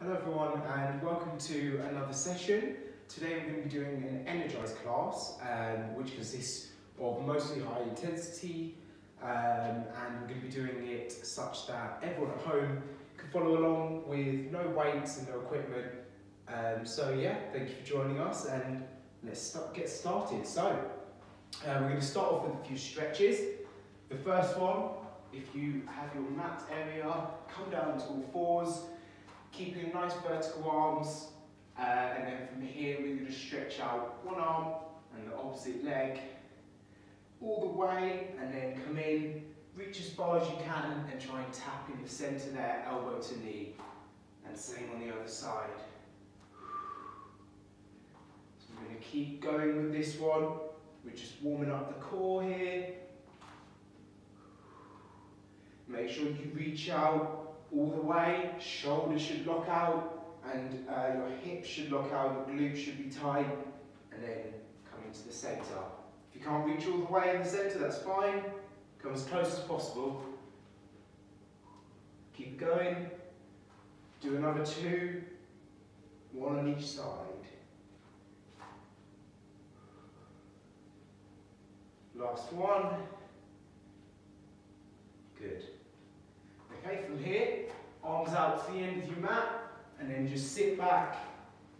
Hello everyone and welcome to another session. Today we're going to be doing an Energise class which consists of mostly high intensity and we're going to be doing it such that everyone at home can follow along with no weights and no equipment. So yeah, thank you for joining us and let's get started. So we're going to start off with a few stretches. The first one, if you have your mat area, come down to all fours. Keeping nice vertical arms, and then from here we're going to stretch out one arm and the opposite leg all the way, and then come in, reach as far as you can and try and tap in the centre there, elbow to knee, and same on the other side. So we're going to keep going with this one. We're just warming up the core here. Make sure you reach out all the way, shoulders should lock out and your hips should lock out, your glutes should be tight, and then come into the centre. If you can't reach all the way in the centre, that's fine. Come as close as possible. Keep going. Do another two, one on each side. Last one. Good. Okay, from here, arms out to the end of your mat, and then just sit back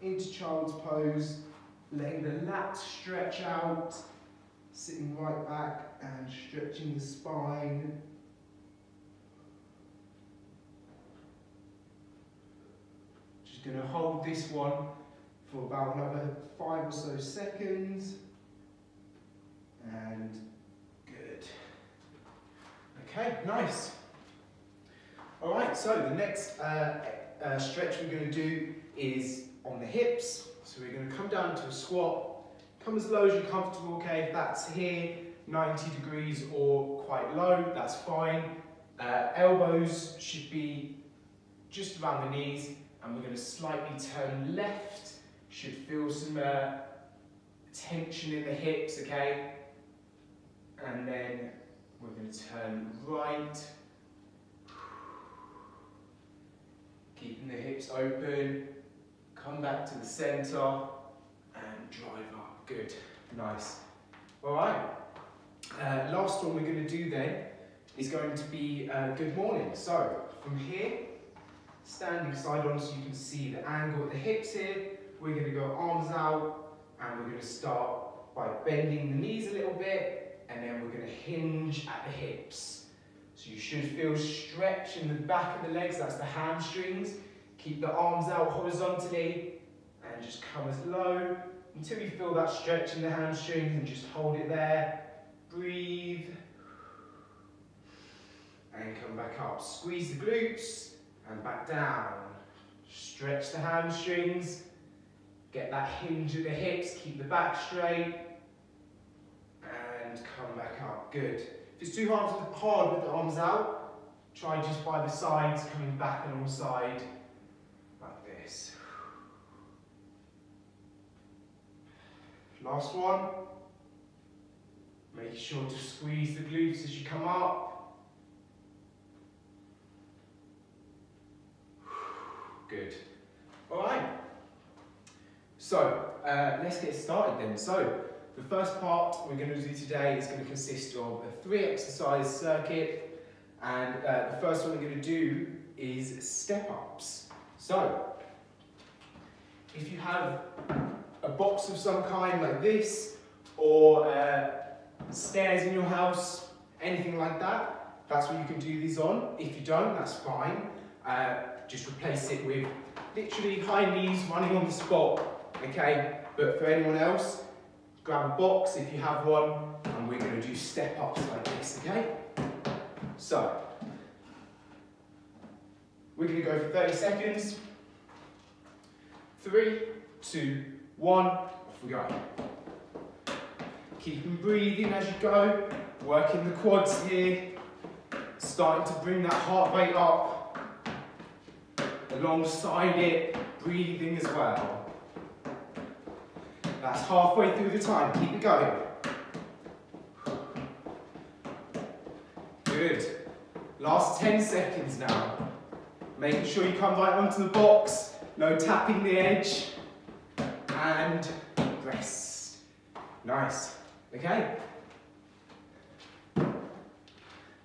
into child's pose, letting the lats stretch out, sitting right back and stretching the spine. Just going to hold this one for about another 5 or so seconds, and good. Okay, nice. Alright, so the next stretch we're going to do is on the hips. So we're going to come down to a squat, come as low as you're comfortable, okay? If that's here, 90 degrees or quite low, that's fine. Elbows should be just around the knees, and we're going to slightly turn left. Should feel some tension in the hips, okay? And then we're going to turn right. Keeping the hips open, come back to the centre and drive up. Good, nice. All right, last one we're going to do then is going to be good morning. So from here, standing side on so you can see the angle at the hips here, we're going to go arms out and we're going to start by bending the knees a little bit, and then we're going to hinge at the hips. So you should feel stretch in the back of the legs, that's the hamstrings. Keep the arms out horizontally and just come as low until you feel that stretch in the hamstrings, and just hold it there. Breathe and come back up. Squeeze the glutes and back down. Stretch the hamstrings, get that hinge at the hips, keep the back straight and come back up. Good. If it's too hard with the arms out, try just by the sides, coming back alongside like this. Last one. Make sure to squeeze the glutes as you come up. Good. Alright. So, let's get started then. So, the first part we're going to do today is going to consist of a 3-exercise circuit, and the first one we're going to do is step-ups. So, if you have a box of some kind like this, or stairs in your house, anything like that, that's what you can do these on. If you don't, that's fine. Just replace it with literally high knees running on the spot, okay? But for anyone else, grab a box if you have one, and we're going to do step-ups like this, okay? So, we're going to go for 30 seconds. 3, 2, 1, off we go. Keep on breathing as you go, working the quads here, starting to bring that heart rate up, alongside it, breathing as well. That's halfway through the time, keep it going. Good. Last 10 seconds now. Making sure you come right onto the box, no tapping the edge, and rest. Nice, okay?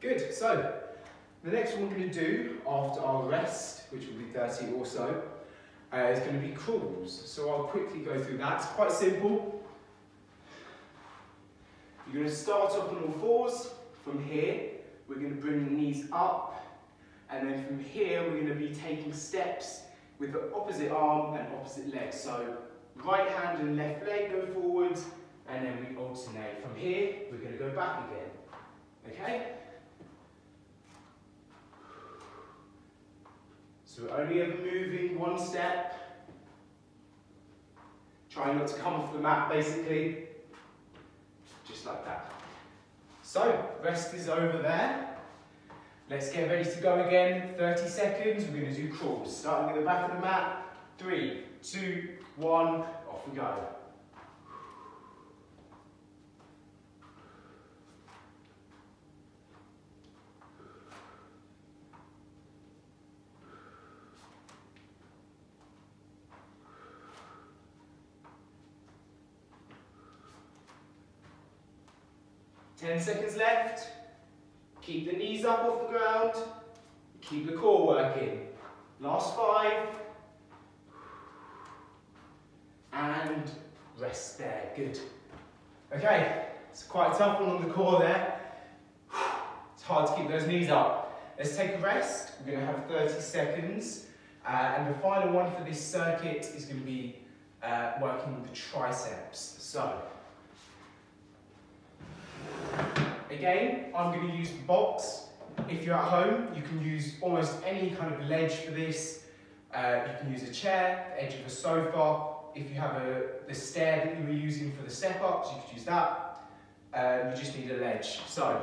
Good, so the next one we're going to do after our rest, which will be 30 or so, is going to be crawls. So I'll quickly go through that. It's quite simple. You're going to start off on all fours. From here, we're going to bring the knees up, and then from here, we're going to be taking steps with the opposite arm and opposite leg. So right hand and left leg go forwards, and then we alternate. From here, we're going to go back again. Okay? So we're only ever moving one step. Try not to come off the mat, basically. Just like that. So, rest is over there. Let's get ready to go again. 30 seconds. We're going to do crawls. Starting at the back of the mat. 3, 2, 1. Off we go. 10 seconds left. Keep the knees up off the ground. Keep the core working. Last 5. And rest there. Good. Okay, it's quite a tough one on the core there. It's hard to keep those knees up. Let's take a rest. We're going to have 30 seconds. And the final one for this circuit is going to be working the triceps. So, again, I'm going to use the box. If you're at home, you can use almost any kind of ledge for this. You can use a chair, the edge of a sofa. If you have the stair that you were using for the step-ups, you could use that. You just need a ledge. So,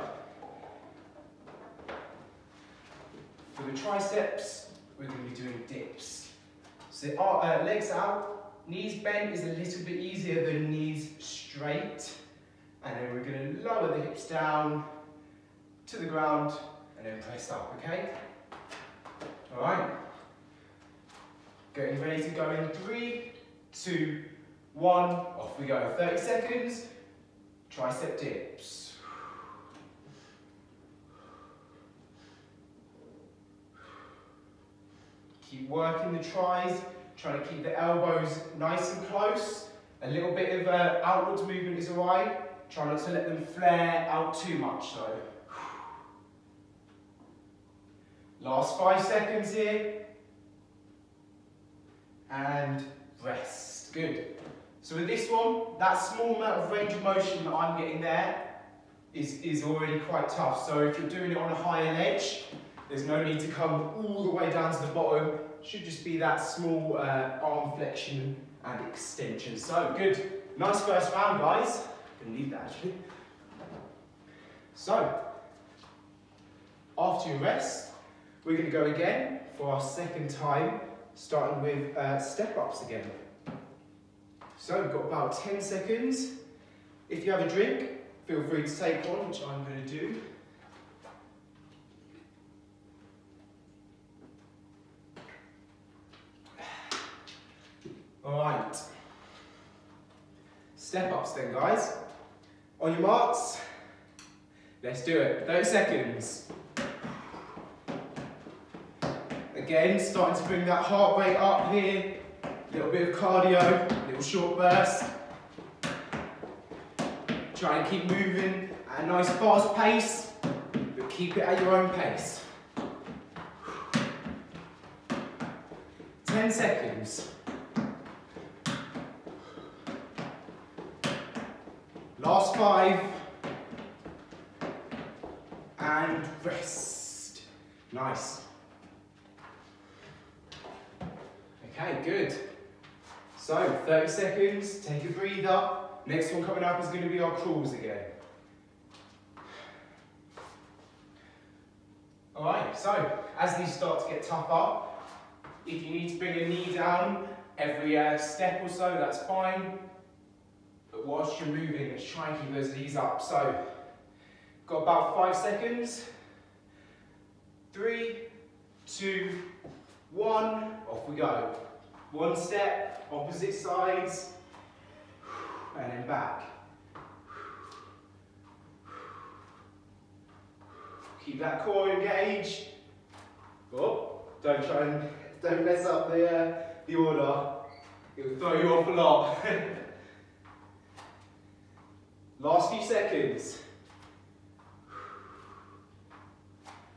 for the triceps, we're going to be doing dips. So legs out, knees bent is a little bit easier than knees straight. And then we're going to lower the hips down to the ground and then press up, okay? All right. Getting ready to go in 3, 2, 1. Off we go. 30 seconds. Tricep dips. Keep working the tries. Trying to keep the elbows nice and close. A little bit of outwards movement is all right. Try not to let them flare out too much though. Last 5 seconds here. And rest. Good. So with this one, that small amount of range of motion that I'm getting there is already quite tough. So if you're doing it on a higher ledge, there's no need to come all the way down to the bottom. Should just be that small arm flexion and extension. So good. Nice first round, guys. Need that actually. So, after your rest, we're going to go again for our second time, starting with step-ups again. So, we've got about 10 seconds. If you have a drink, feel free to take one, which I'm going to do. Alright. Step-ups then, guys. On your marks, let's do it. 30 seconds. Again, starting to bring that heart rate up here. A little bit of cardio, a little short burst. Try and keep moving at a nice fast pace, but keep it at your own pace. 10 seconds. Last 5, and rest. Nice. Okay, good. So, 30 seconds, take a breather. Next one coming up is going to be our crawls again. Alright, so, as these start to get tougher, if you need to bring your knee down every step or so, that's fine. But whilst you're moving, let's try and keep those knees up. So, got about 5 seconds. 3, 2, 1, off we go. 1 step, opposite sides, and then back. Keep that core engaged. Oh, don't mess up the order. It will throw you off a lot. Last few seconds.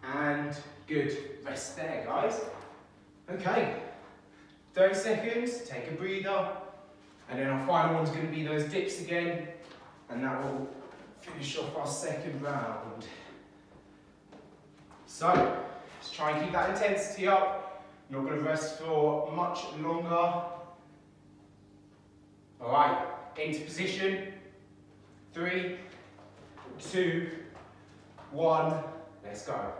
And good. Rest there, guys. Okay. 30 seconds, take a breather. And then our final one's going to be those dips again. And that will finish off our second round. So, let's try and keep that intensity up. Not going to rest for much longer. Alright, into position. 3, 2, 1, let's go.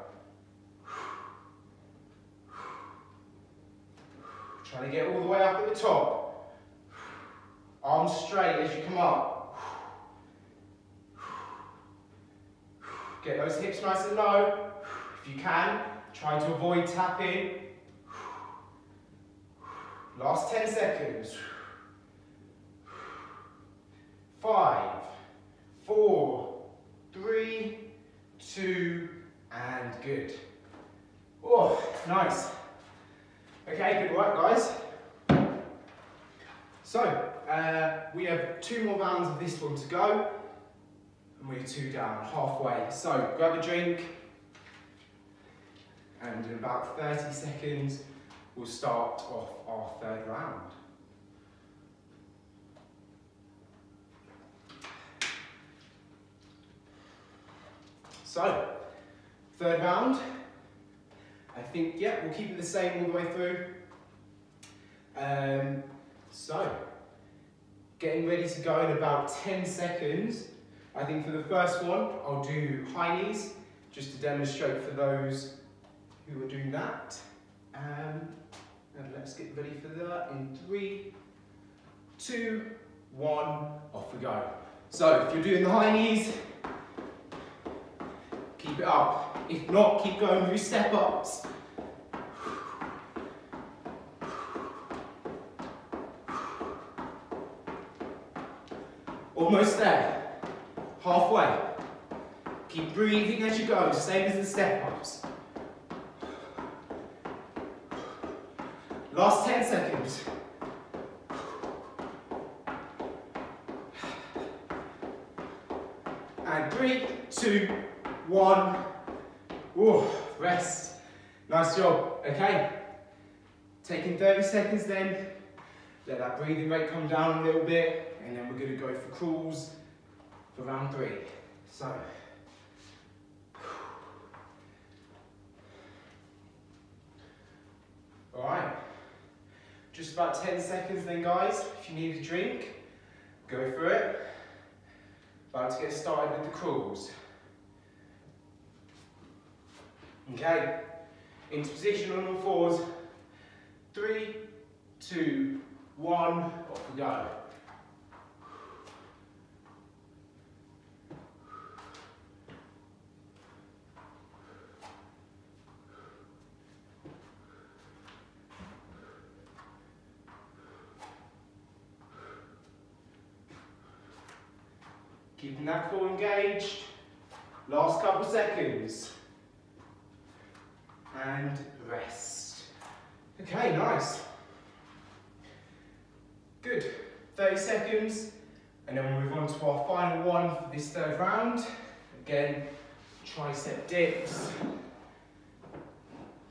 Try to get all the way up at the top. Arms straight as you come up. Get those hips nice and low. If you can, try to avoid tapping. Last 10 seconds. 5, 4, 3, 2, and good. Oh, nice. Okay, good work, guys. So, we have 2 more rounds of this one to go, and we're 2 down, halfway. So, grab a drink, and in about 30 seconds, we'll start off our 3rd round. So, 3rd round, I think, yeah, we'll keep it the same all the way through. So, getting ready to go in about 10 seconds. I think for the first one, I'll do high knees, just to demonstrate for those who are doing that. And let's get ready for that in 3, 2, 1, off we go. So, if you're doing the high knees, keep it up. If not, keep going through step ups. Almost there. Halfway. Keep breathing as you go, same as the step ups. Last 10 seconds. And 3, 2, 1. Ooh, rest. Nice job. Okay. Taking 30 seconds then. Let that breathing rate come down a little bit, and then we're going to go for crawls for round 3. So. Alright. Just about 10 seconds then, guys. If you need a drink, go for it. About to get started with the crawls. Okay, into position on all fours. 3, 2, 1, off we go. Keeping that core engaged. Last couple seconds. And rest. Okay, nice. Good. 30 seconds, and then we'll move on to our final one for this 3rd round. Again, tricep dips.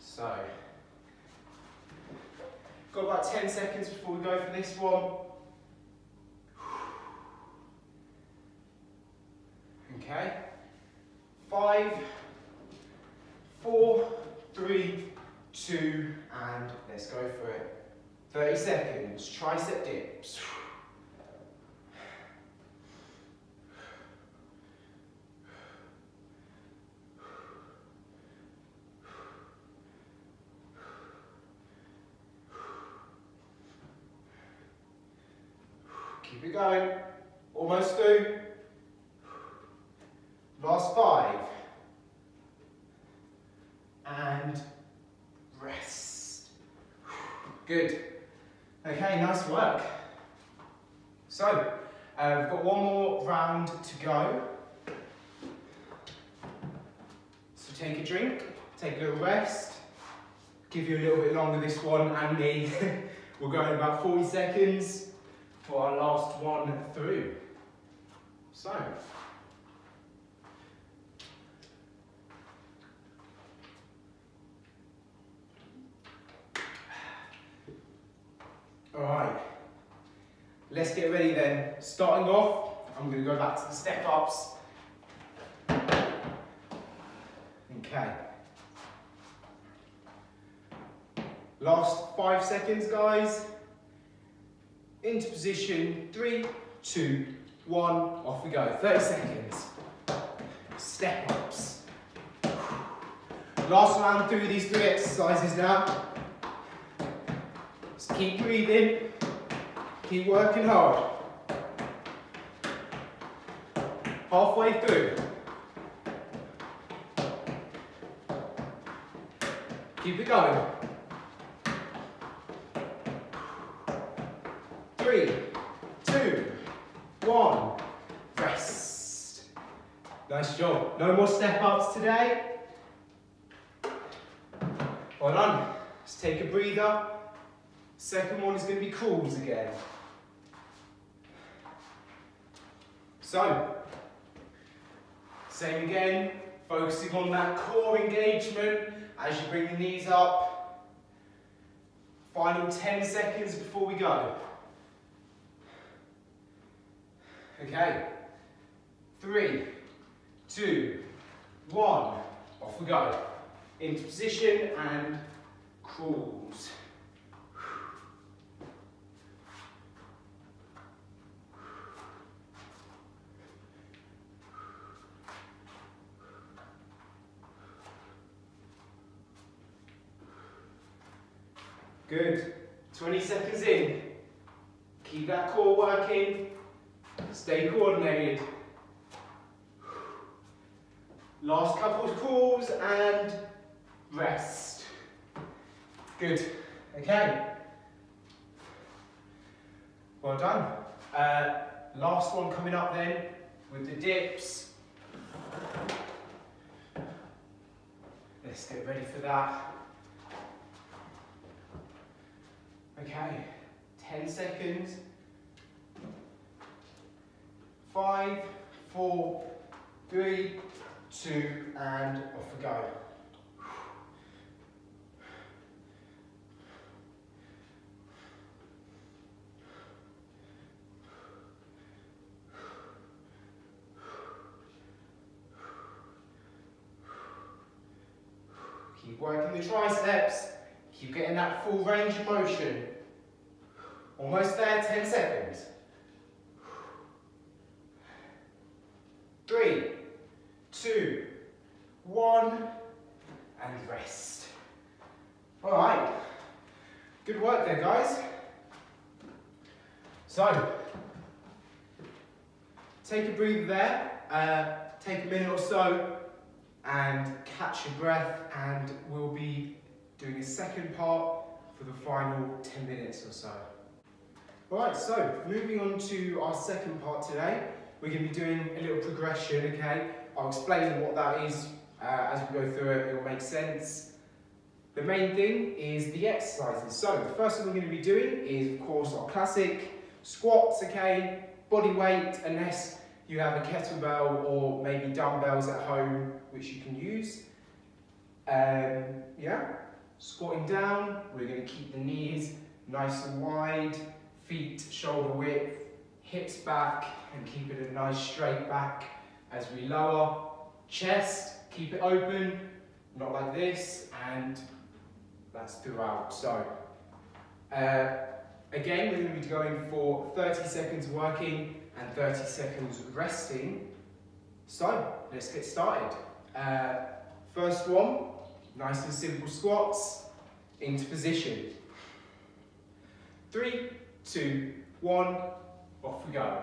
So, got about 10 seconds before we go for this one. Okay. 5, 4, 3, 2, and let's go for it. 30 seconds, tricep dips. Keep it going, almost through. Last 5. And rest. Good. Okay, nice work. So, we've got one more round to go. So take a drink, take a little rest. Give you a little bit longer this one and me. We'll go in about 40 seconds for our last one through. So. Alright, let's get ready then. Starting off, I'm going to go back to the step ups. Okay. Last 5 seconds, guys. Into position, 3, 2, 1, off we go. 30 seconds. Step ups. Last round through these 3 exercises now. Just keep breathing, keep working hard. Halfway through. Keep it going. 3, 2, 1, rest. Nice job. No more step ups today. Well done. Let's take a breather. Second one is going to be crawls again. So, same again, focusing on that core engagement as you bring the knees up. Final 10 seconds before we go. Okay, 3, 2, 1, off we go. Into position and crawls. Good. 20 seconds in. Keep that core working. Stay coordinated. Last couple of calls and rest. Good. Okay. Well done. Last one coming up then with the dips. Let's get ready for that. Okay, 10 seconds. 5, 4, 3, 2, and off we go. Keep working the triceps. Keep getting that full range of motion. Almost there, 10 seconds. 3, 2, 1, and rest. All right, good work there, guys. So, take a breather there, take a minute or so, and catch your breath, and we'll be doing a second part for the final 10 minutes or so. Alright, so moving on to our second part today, we're going to be doing a little progression, okay? I'll explain what that is as we go through it, it will make sense. The main thing is the exercises. So the first thing we're going to be doing is, of course, our classic squats, okay? Body weight, unless you have a kettlebell or maybe dumbbells at home, which you can use. Yeah, squatting down, we're going to keep the knees nice and wide, feet shoulder width, hips back, and keep it a nice straight back as we lower. Chest, keep it open, not like this, and that's throughout. So, again, we're going to be going for 30 seconds working and 30 seconds resting. So, let's get started. First one, nice and simple squats, into position. 3, 2, 1, off we go.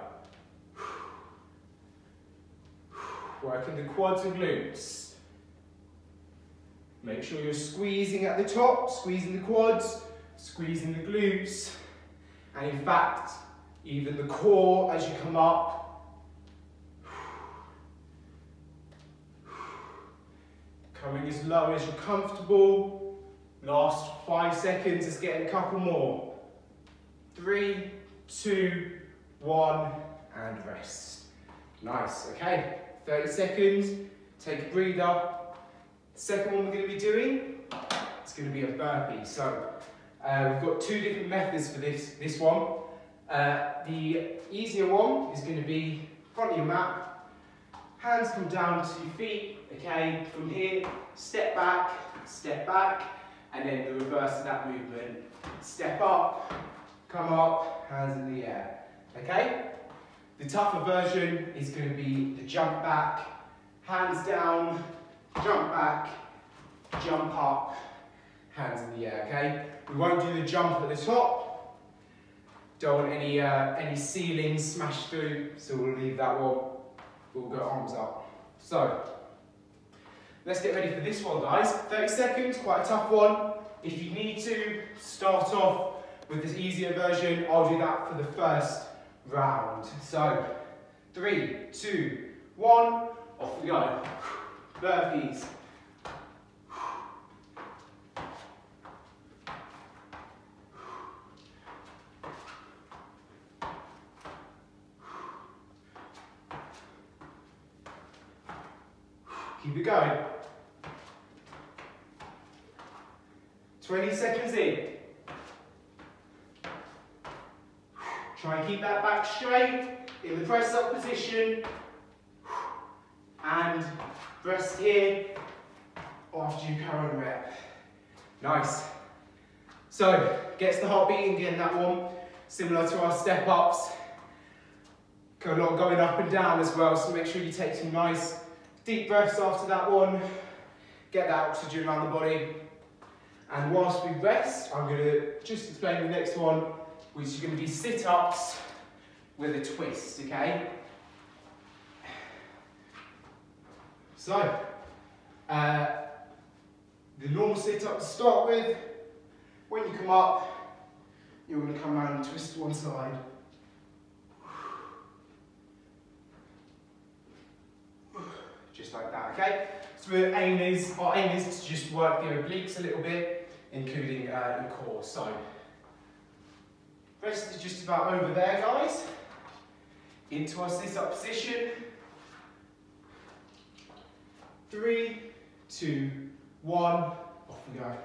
Working the quads and glutes. Make sure you're squeezing at the top, squeezing the quads, squeezing the glutes, and in fact, even the core as you come up. Coming as low as you're comfortable. Last 5 seconds, let's get a couple more. 3, 2, 1, and rest. Nice, okay. 30 seconds, take a breather. Second one we're going to be doing, it's going to be a burpee. So we've got 2 different methods for this one. The easier one is going to be front of your mat. Hands come down to your feet, okay? From here, step back, and then the reverse of that movement. Step up, come up, hands in the air, okay? The tougher version is going to be the jump back, hands down, jump back, jump up, hands in the air, okay? We won't do the jump at the top. Don't want any ceilings smashed through, so we'll leave that one. We'll go arms up. So, let's get ready for this one, guys. 30 seconds, quite a tough one. If you need to start off with this easier version, I'll do that for the first round. So, 3, 2, 1, off we go. Burpees. Keep it going. 20 seconds in. Try and keep that back straight in the press up position. And rest here after you carry on rep. Nice. So, gets the heart beating again, that one. Similar to our step ups. Got a lot going up and down as well, so make sure you take some nice deep breaths after that one. Get that oxygen around the body. And whilst we rest, I'm going to just explain the next one, which is going to be sit-ups with a twist, okay? So, the normal sit-up to start with. When you come up, you're going to come around and twist to one side. Just like that, okay? So our aim is to just work the obliques a little bit, including your core. So, rest is just about over there, guys. Into our sit-up position. 3, 2, 1, off we go.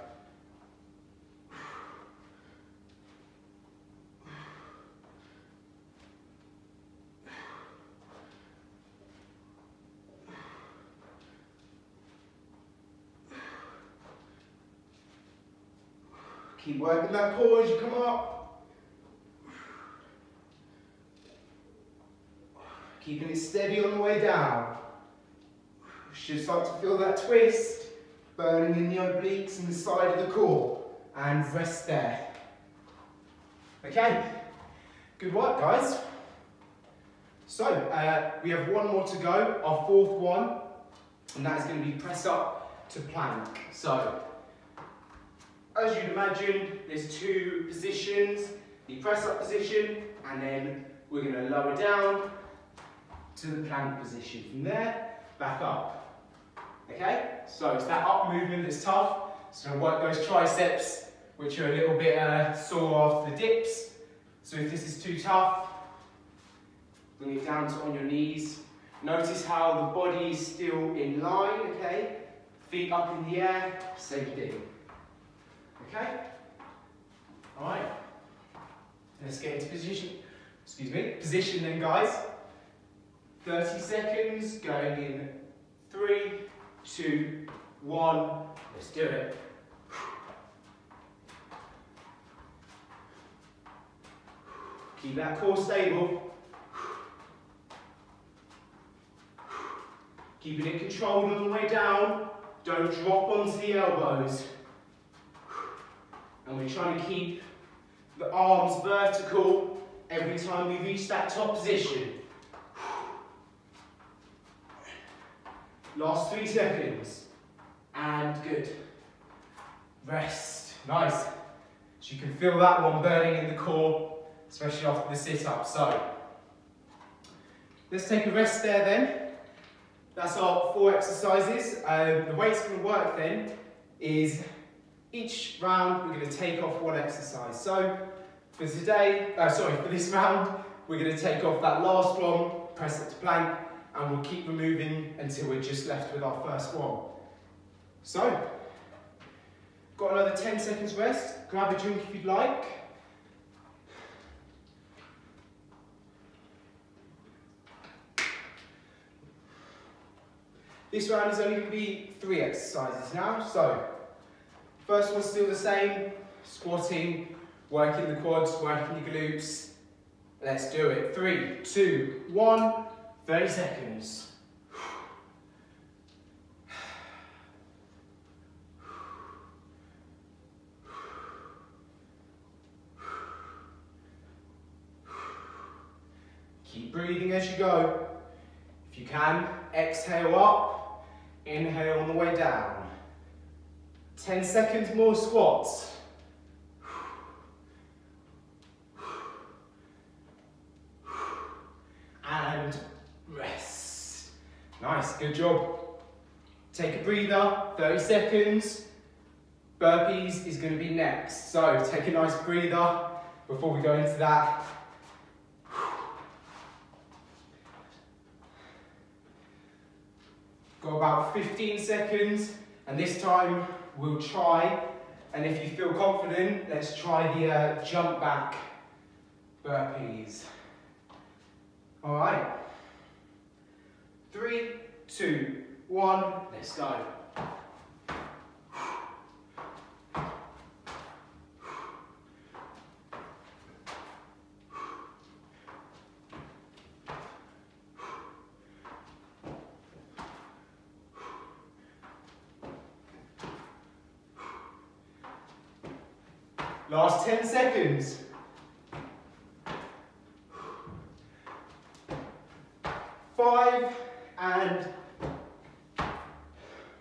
Keep working that core as you come up. Keeping it steady on the way down. Should start to feel that twist, burning in the obliques and the side of the core. And rest there. Okay, good work, guys. So, we have one more to go, our 4th one, and that is going to be press up to plank. So, as you'd imagine, there's 2 positions, the press up position, and then we're going to lower down to the plank position. From there, back up. Okay? So it's that up movement that's tough. It's going to work those triceps, which are a little bit sore after the dips. So if this is too tough, bring it down to on your knees. Notice how the body is still in line, okay? Feet up in the air, same thing. Okay? Alright. Let's get into position. Position then, guys. 30 seconds, going in 3, 2, 1. Let's do it. Keep that core stable. Keeping it controlled on the way down. Don't drop onto the elbows. And we're trying to keep the arms vertical every time we reach that top position. Last 3 seconds. And good. Rest. Nice. So you can feel that one burning in the core, especially after the sit-up. So let's take a rest there then. That's our 4 exercises. The way it's going to work then is each round we're going to take off 1 exercise. So for this round, we're going to take off that last one, press it to plank, and we'll keep removing until we're just left with our first one. So, got another 10 seconds rest. Grab a drink if you'd like. This round is only going to be 3 exercises now. So, first one's still the same, squatting, working the quads, working the glutes. Let's do it. 3, 2, 1, 30 seconds. Keep breathing as you go. If you can, exhale up, inhale on the way down. 10 seconds more squats. And rest. Nice, good job. Take a breather, 30 seconds. Burpees is going to be next. So take a nice breather before we go into that. Got about 15 seconds, and this time we'll try, and if you feel confident, let's try the jump back burpees. All right. 3, 2, 1, let's go. Last 10 seconds. 5 and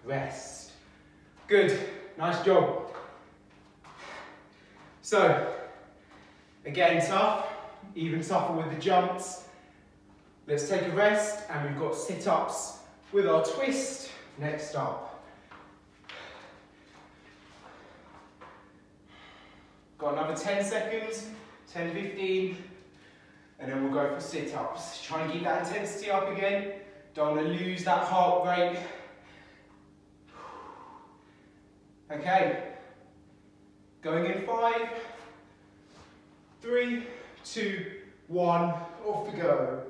rest. Good, nice job. So, again tough, even tougher with the jumps. Let's take a rest, and we've got sit-ups with our twist next up. Got another 10 seconds, 10, 15, and then we'll go for sit-ups. Try and keep that intensity up again. Don't want to lose that heart rate. Okay, going in 5, 3, 2, 1, off we go.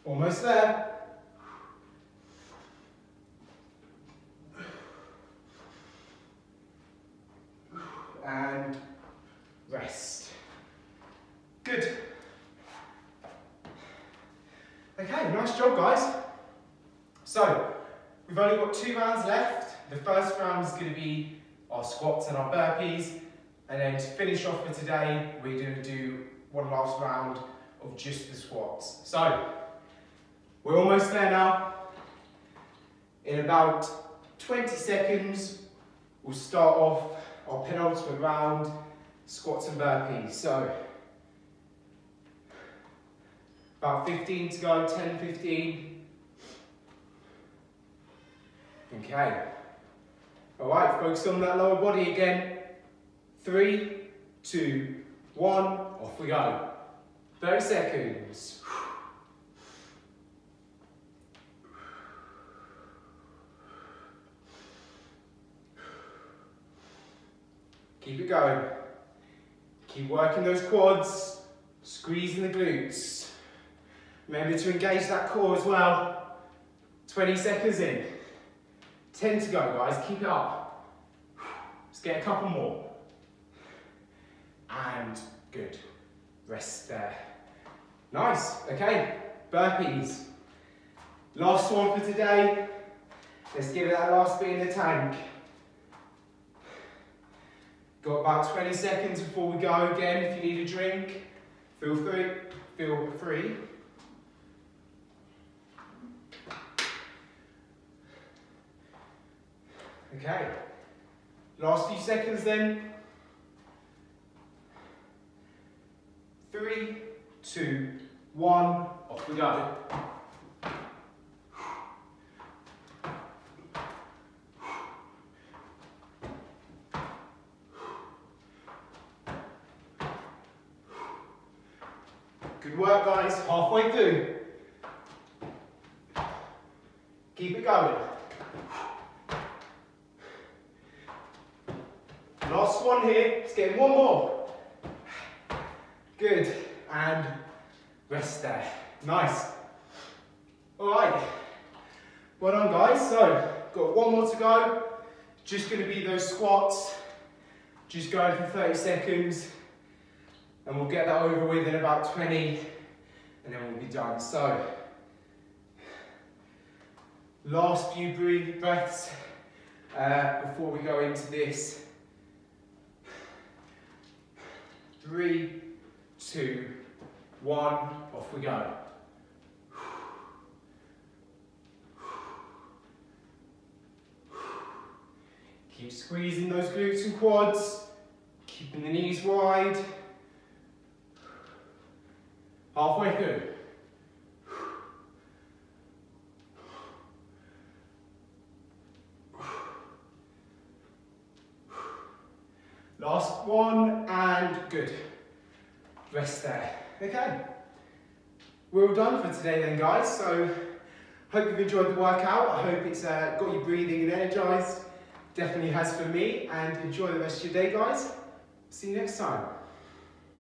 Almost there. And rest. Good. Okay, nice job, guys. So, we've only got 2 rounds left. The first round is going to be our squats and our burpees. And then to finish off for today, we're going to do one last round of just the squats. So, we're almost there now. In about 20 seconds, we'll start off our penultimate round, squats and burpees. So, about 15 to go, 10, 15. Okay. All right, focus on that lower body again. 3, 2, 1, off we go. 30 seconds. Keep it going. Keep working those quads, squeezing the glutes. Remember to engage that core as well. 20 seconds in. 10 to go, guys. Keep it up. Let's get a couple more. And good. Rest there. Nice. Okay. Burpees. Last one for today. Let's give it that last bit in the tank. Got about 20 seconds before we go again. If you need a drink, feel free. Okay, last few seconds then. 3, 2, 1, off we go. Good work, guys, halfway through. Keep it going. Last one here, let's get one more. Good, and rest there. Nice. All right, well done, guys. So, got one more to go. Just gonna be those squats. Just going for 30 seconds. And we'll get that over with in about 20, and then we'll be done. So, last few breaths before we go into this. 3, 2, 1, off we go. Keep squeezing those glutes and quads, keeping the knees wide. Halfway through. Last one, and good. Rest there. Okay. We're all done for today then, guys. So, hope you've enjoyed the workout. I hope it's got you breathing and energized. Definitely has for me. And enjoy the rest of your day, guys. See you next time.